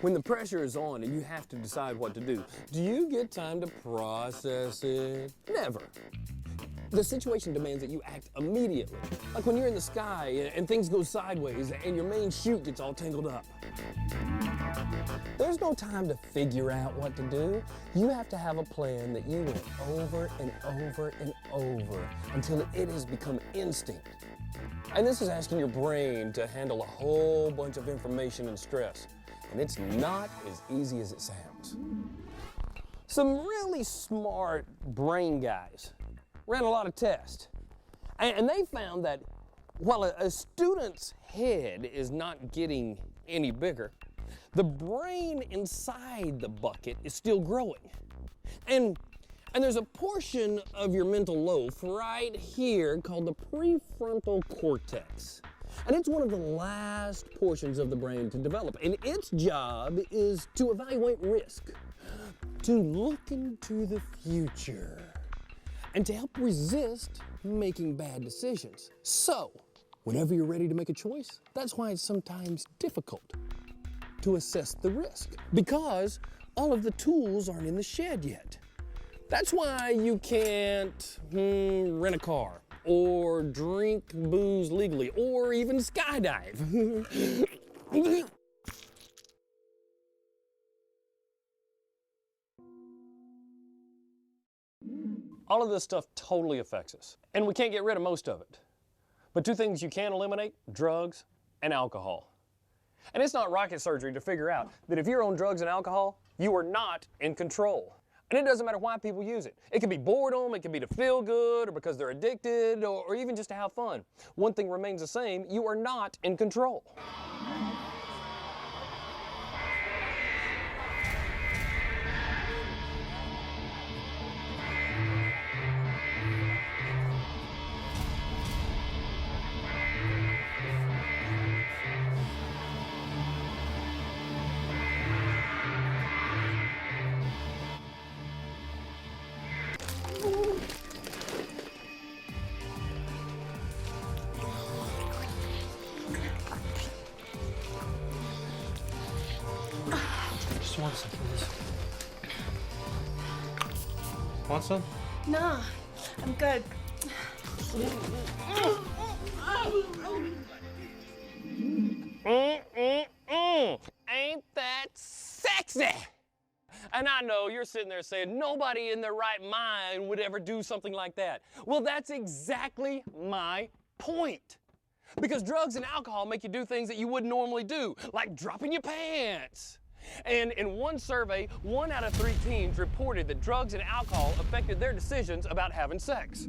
When the pressure is on and you have to decide what to do you get time to process it? Never. The situation demands that you act immediately. Like when you're in the sky and things go sideways and your main chute gets all tangled up. There's no time to figure out what to do. You have to have a plan that you went over and over and over until it has become instinct. And this is asking your brain to handle a whole bunch of information and stress. And it's not as easy as it sounds. Some really smart brain guys ran a lot of tests. And they found that while a student's head is not getting any bigger, the brain inside the bucket is still growing. And there's a portion of your mental lobe right here called the prefrontal cortex. And it's one of the last portions of the brain to develop. And its job is to evaluate risk, to look into the future, and to help resist making bad decisions. So, whenever you're ready to make a choice, that's why it's sometimes difficult to assess the risk, because all of the tools aren't in the shed yet. That's why you can't rent a car, or drink booze legally, or even skydive. All of this stuff totally affects us, and we can't get rid of most of it. But two things you can eliminate: drugs and alcohol. And it's not rocket surgery to figure out that if you're on drugs and alcohol, you are not in control. And it doesn't matter why people use it. It can be boredom, it can be to feel good, or because they're addicted, or even just to have fun. One thing remains the same: you are not in control. Just want some, please. Want some? Nah, I'm good. Ain't that sexy? And I know you're sitting there saying nobody in their right mind would ever do something like that. Well, that's exactly my point. Because drugs and alcohol make you do things that you wouldn't normally do, like dropping your pants. And in one survey, 1 out of 3 teens reported that drugs and alcohol affected their decisions about having sex.